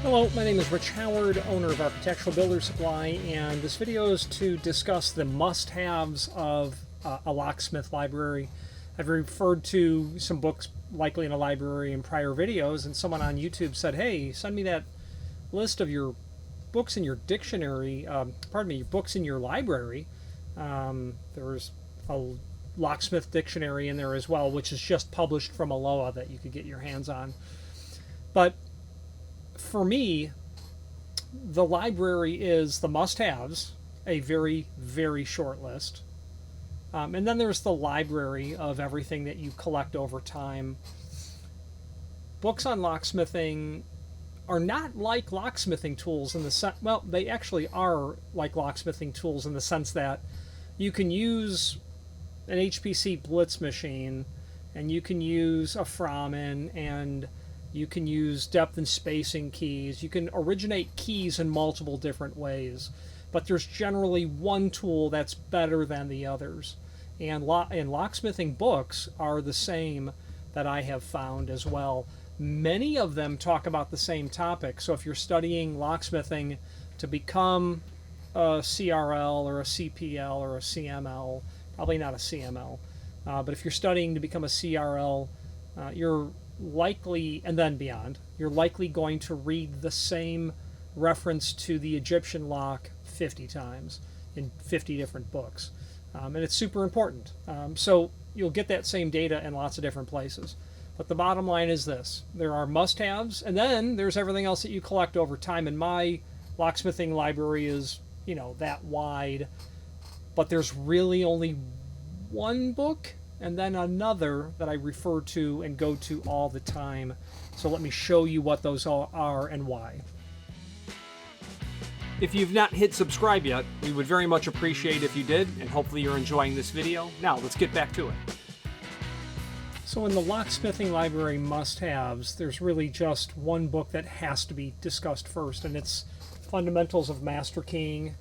Hello, my name is Rich Howard, owner of Architectural Builder Supply, and this video is to discuss the must-haves of a locksmith library. I've referred to some books likely in a library in prior videos, and someone on YouTube said, hey, send me that list of your books in your dictionary, your books in your library. There's a locksmith dictionary in there as well, which is just published from Aloha that you could get your hands on. But for me, the library is the must-haves, a very, very short list. And then there's the library of everything that you collect over time. Books on locksmithing are not like locksmithing tools in the sense, well, they actually are like locksmithing tools in the sense that you can use an HPC Blitz machine, and you can use a Fromen, and you can use depth and spacing keys. You can originate keys in multiple different ways, but there's generally one tool that's better than the others. And locksmithing books are the same that I have found as well. Many of them talk about the same topic. So if you're studying locksmithing to become a CRL or a CPL or a CML, probably not a CML, but if you're studying to become a CRL, you're likely, and then beyond, you're likely going to read the same reference to the Egyptian lock 50 times in 50 different books. And it's super important. So you'll get that same data in lots of different places. But the bottom line is this. There are must-haves, and then there's everything else that you collect over time. And my locksmithing library is, that wide. But there's really only one book and then another that I refer to and go to all the time. So let me show you what those all are and why. If you've not hit subscribe yet, we would very much appreciate if you did, and hopefully you're enjoying this video. Now, let's get back to it. So in the locksmithing library must-haves, there's really just one book that has to be discussed first, and it's Fundamentals of Master Keying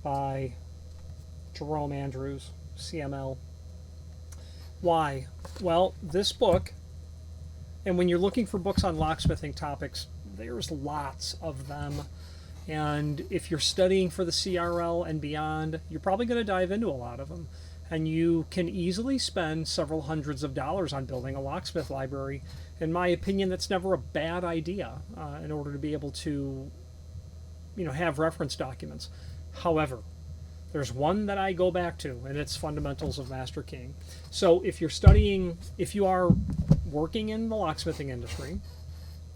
by Jerome Andrews, CML. Why? Well, this book, and when you're looking for books on locksmithing topics, there's lots of them. And if you're studying for the CRL and beyond, you're probably going to dive into a lot of them. And you can easily spend several hundreds of dollars on building a locksmith library. In my opinion, that's never a bad idea in order to be able to, have reference documents. However, there's one that I go back to, and it's Fundamentals of Master Keying. So if you are working in the locksmithing industry,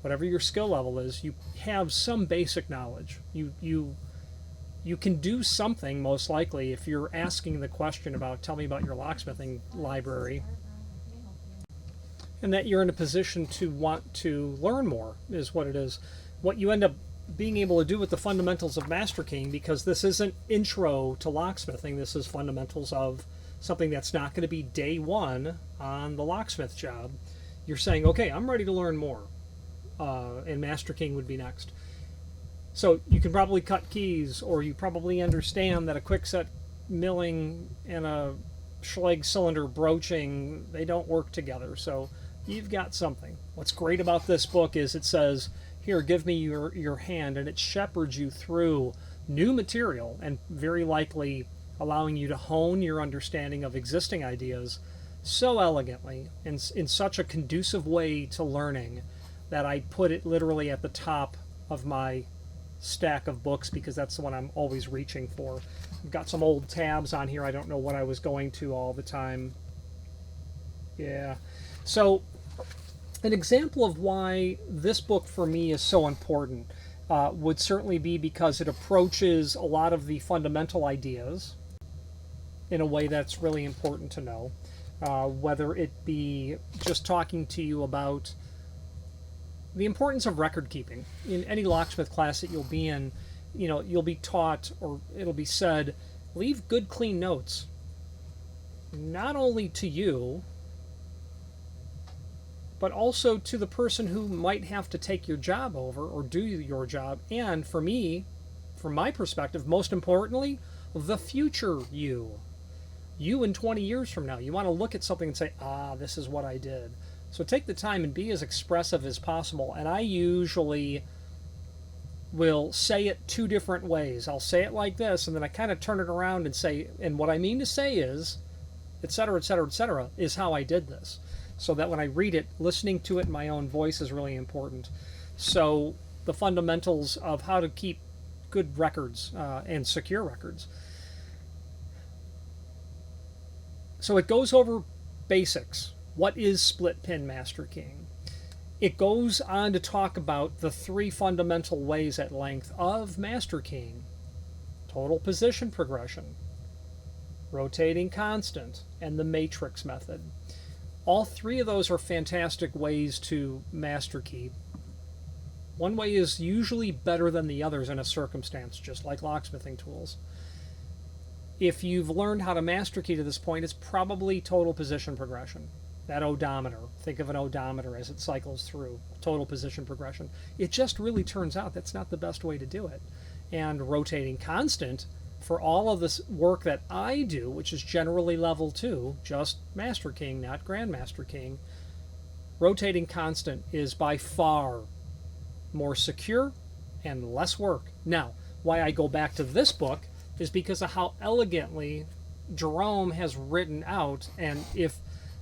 whatever your skill level is, you have some basic knowledge. You can do something, most likely, if you're asking the question about, tell me about your locksmithing library, and that you're in a position to want to learn more, is what it is. What you end up being able to do with the Fundamentals of Master Keying, because this isn't intro to locksmithing, this is fundamentals of something that's not going to be day one on the locksmith job. You're saying, okay, I'm ready to learn more, and Master Keying would be next. So you can probably cut keys, or you probably understand that a quickset milling and a Schlage cylinder broaching, they don't work together. So you've got something. What's great about this book is it says, here, give me your hand, and it shepherds you through new material and very likely allowing you to hone your understanding of existing ideas so elegantly in such a conducive way to learning that I put it literally at the top of my stack of books because that's the one I'm always reaching for. I've got some old tabs on here. I don't know what I was going to all the time. Yeah. So an example of why this book for me is so important would certainly be because it approaches a lot of the fundamental ideas in a way that's really important to know. Whether it be just talking to you about the importance of record keeping. In any locksmith class that you'll be in, you'll be taught, or it'll be said, leave good, clean notes. Not only to you, but also to the person who might have to take your job over or do your job. And for me, from my perspective, most importantly, the future you. You in 20 years from now, you want to look at something and say, this is what I did. So take the time and be as expressive as possible. And I usually will say it two different ways. I'll say it like this, and then I kind of turn it around and say, and what I mean to say is, etc., etc., etc., is how I did this. So that when I read it, listening to it in my own voice is really important. So the fundamentals of how to keep good records and secure records. So it goes over basics. What is split pin master keying? It goes on to talk about the three fundamental ways at length of master keying: total position progression, rotating constant, and the matrix method. All three of those are fantastic ways to master key. One way is usually better than the others in a circumstance, just like locksmithing tools. If you've learned how to master key to this point, it's probably total position progression. That odometer, think of an odometer as it cycles through, total position progression. It just really turns out that's not the best way to do it. And rotating constant, for all of this work that I do, which is generally level 2, just master keying, not grandmaster keying, rotating constant is by far more secure and less work. Now, why I go back to this book is because of how elegantly Jerome has written out, and if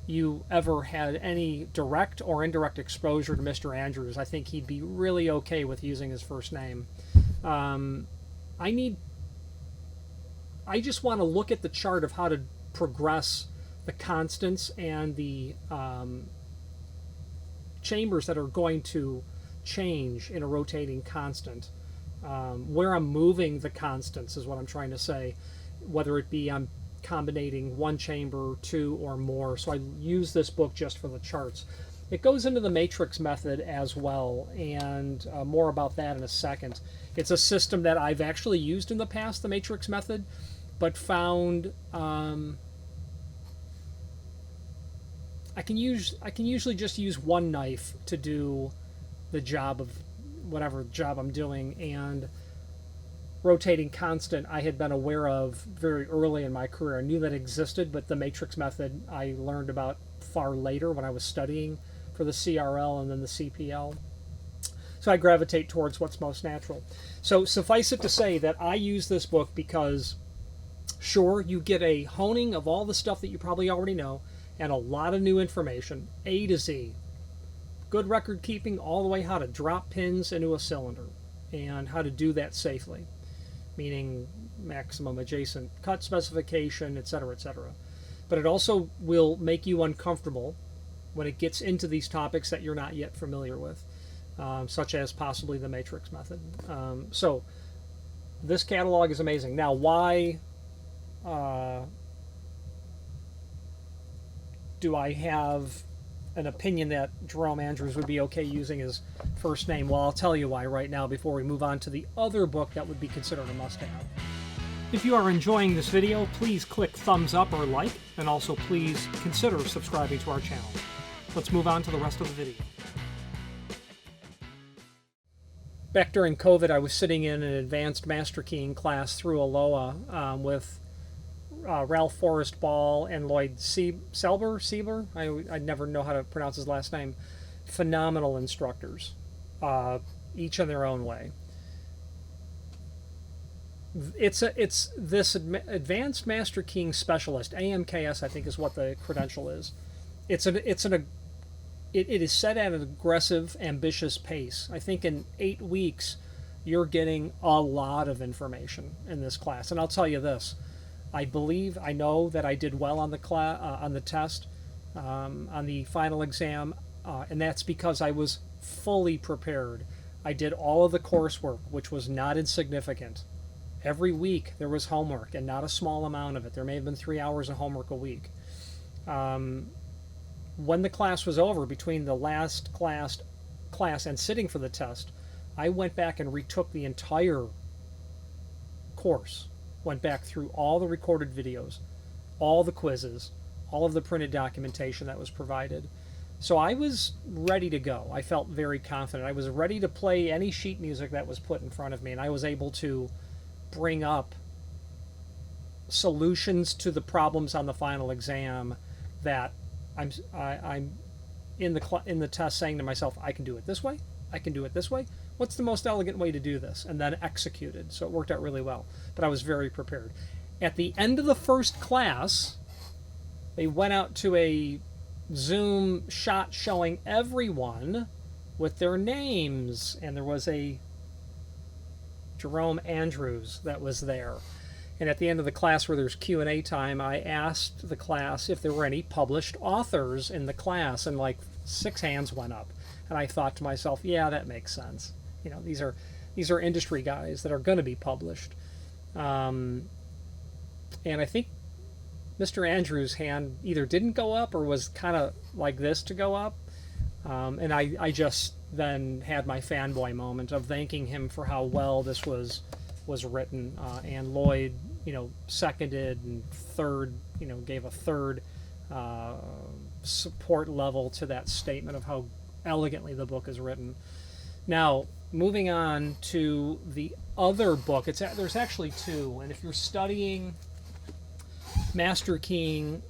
you ever had any direct or indirect exposure to Mr. Andrews, I think he'd be really okay with using his first name. I just want to look at the chart of how to progress the constants and the chambers that are going to change in a rotating constant. Where I'm moving the constants is what I'm trying to say, whether it be I'm combinating one chamber, two, or more. So I use this book just for the charts. It goes into the matrix method as well, and more about that in a second. It's a system that I've actually used in the past, the matrix method, but found I can usually just use one knife to do the job of whatever job I'm doing, and rotating constant I had been aware of very early in my career. I knew that existed, but the matrix method I learned about far later when I was studying for the CRL and then the CPL. So I gravitate towards what's most natural. So suffice it to say that I use this book because, sure, you get a honing of all the stuff that you probably already know and a lot of new information, A to Z. Good record keeping all the way how to drop pins into a cylinder and how to do that safely, meaning maximum adjacent cut specification, etc., etc. But it also will make you uncomfortable when it gets into these topics that you're not yet familiar with, such as possibly the matrix method. So this catalog is amazing. Now, why do I have an opinion that Jerome Andrews would be okay using his first name? Well, I'll tell you why right now before we move on to the other book that would be considered a must-have. If you are enjoying this video, please click thumbs up or like, and also please consider subscribing to our channel. Let's move on to the rest of the video. Back during COVID, I was sitting in an advanced master keying class through Aloha with Ralph Forrest Ball and Lloyd Siebler. I never know how to pronounce his last name. Phenomenal instructors, each in their own way. It's this advanced master keying specialist, AMKS, I think is what the credential is. It is set at an aggressive, ambitious pace. I think in 8 weeks you're getting a lot of information in this class, and I'll tell you this. I know that I did well on the test, on the final exam, and that's because I was fully prepared. I did all of the coursework, which was not insignificant. Every week there was homework, and not a small amount of it. There may have been 3 hours of homework a week. When the class was over, between the last class and sitting for the test, I went back and retook the entire course. Went back through all the recorded videos, all the quizzes, all of the printed documentation that was provided. So I was ready to go. I felt very confident. I was ready to play any sheet music that was put in front of me, and I was able to bring up solutions to the problems on the final exam that I'm in the test saying to myself, I can do it this way, I can do it this way. what's the most elegant way to do this, and then executed. So it worked out really well. But I was very prepared. At the end of the first class, they went out to a Zoom shot showing everyone with their names, and there was a Jerome Andrews that was there. And at the end of the class, where there's Q&A time, I asked the class if there were any published authors in the class, and like 6 hands went up. And I thought to myself, yeah, that makes sense. You know, these are industry guys that are going to be published. And I think Mr. Andrews' hand either didn't go up or was kind of like this to go up. And I just then had my fanboy moment of thanking him for how well this was written. And Lloyd, seconded, and third, gave a third support level to that statement of how elegantly the book is written. Now, moving on to the other book, there's actually 2, and if you're studying master keying,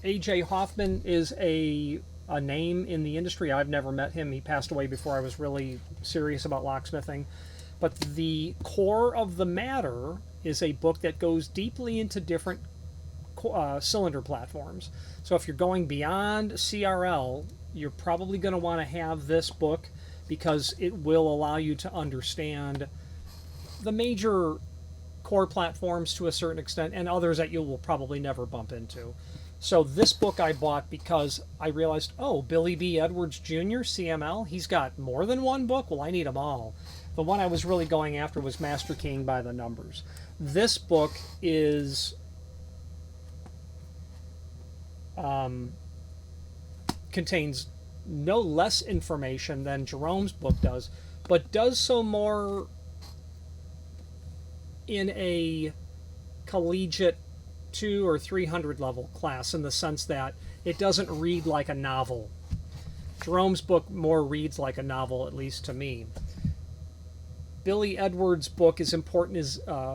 A.J. Hoffman is a name in the industry. I've never met him. He passed away before I was really serious about locksmithing. But the core of the matter is a book that goes deeply into different cylinder platforms. So if you're going beyond CRL, you're probably going to want to have this book, because it will allow you to understand the major core platforms to a certain extent, and others that you will probably never bump into. So this book I bought because I realized, oh, Billy B. Edwards Jr., CML, he's got more than one book? Well, I need them all. The one I was really going after was Master Keying by the Numbers. This book is contains no less information than Jerome's book does, but does so more in a collegiate 200 or 300 level class, in the sense that it doesn't read like a novel. Jerome's book more reads like a novel, at least to me. Billy Edwards' book is important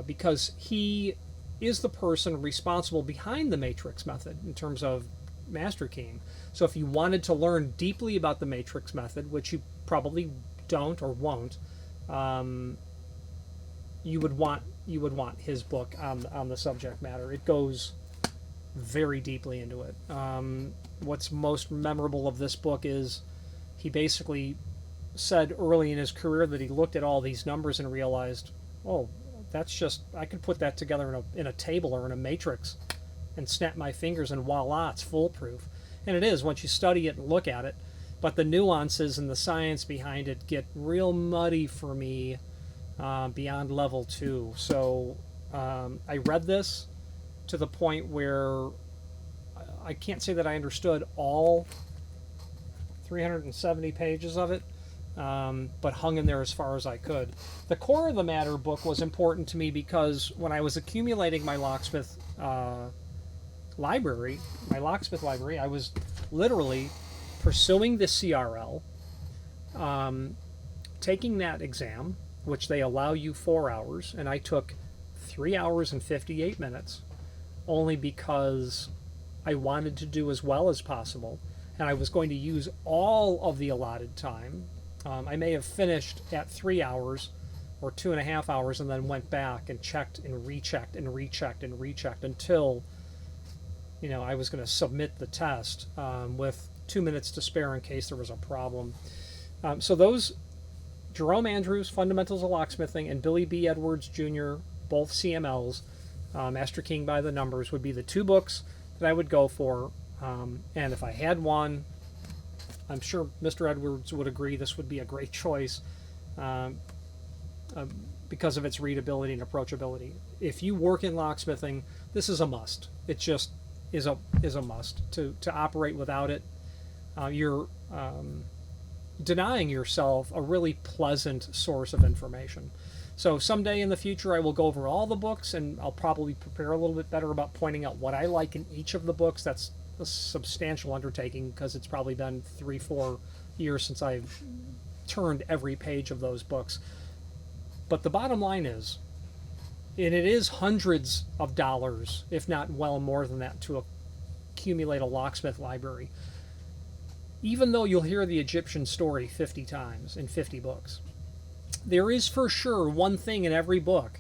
because he is the person responsible behind the matrix method in terms of master keying. So if you wanted to learn deeply about the matrix method, which you probably don't or won't, you would want his book on the subject matter. It goes very deeply into it. What's most memorable of this book is he basically said early in his career that he looked at all these numbers and realized, oh, that's just, I could put that together in a table or in a matrix and snap my fingers and voila, it's foolproof. And it is once you study it and look at it, but the nuances and the science behind it get real muddy for me beyond level 2. So I read this to the point where I can't say that I understood all 370 pages of it, but hung in there as far as I could. The core of the matter book was important to me because when I was accumulating my locksmith library, I was literally pursuing the CRL, taking that exam, which they allow you 4 hours, and I took 3 hours and 58 minutes, only because I wanted to do as well as possible, and I was going to use all of the allotted time. I may have finished at 3 hours or 2.5 hours and then went back and checked and rechecked and rechecked and rechecked until I was going to submit the test with 2 minutes to spare in case there was a problem. So those, Jerome Andrews, Fundamentals of Locksmithing, and Billy B. Edwards Jr., both CMLs, Master Keying by the Numbers, would be the 2 books that I would go for. And if I had one, I'm sure Mr. Edwards would agree this would be a great choice because of its readability and approachability. If you work in locksmithing, this is a must. It just is a must. To operate without it, you're denying yourself a really pleasant source of information. So someday in the future I will go over all the books, and I'll probably prepare a little bit better about pointing out what I like in each of the books. That's a substantial undertaking because it's probably been 3-4 years since I've turned every page of those books. But the bottom line is, and it is hundreds of dollars, if not well more than that, to accumulate a locksmith library. even though you'll hear the Egyptian story 50 times in 50 books, there is for sure one thing in every book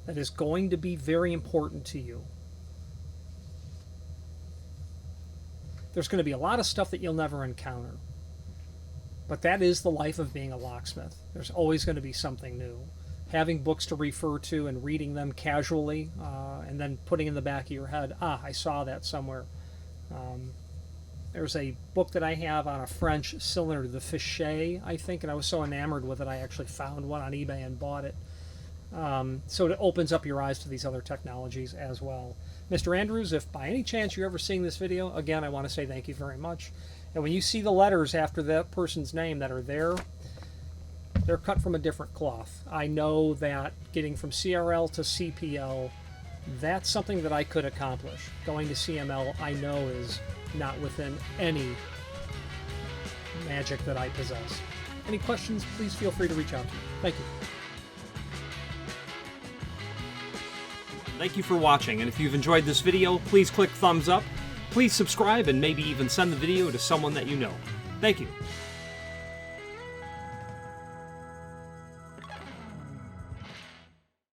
that is going to be very important to you. There's going to be a lot of stuff that you'll never encounter. But that is the life of being a locksmith. There's always going to be something new. Having books to refer to and reading them casually, and then putting in the back of your head, I saw that somewhere. There's a book that I have on a French cylinder, the Fichet, I think, and I was so enamored with it I actually found one on eBay and bought it. So it opens up your eyes to these other technologies as well. Mr. Andrews, if by any chance you're ever seeing this video, again, I want to say thank you very much. And when you see the letters after that person's name that are there, they're cut from a different cloth. I know that getting from CRL to CPL, that's something that I could accomplish. Going to CML, I know, is not within any magic that I possess. Any questions, please feel free to reach out to me. Thank you. Thank you for watching, and if you've enjoyed this video, please click thumbs up, please subscribe, and maybe even send the video to someone that you know. Thank you.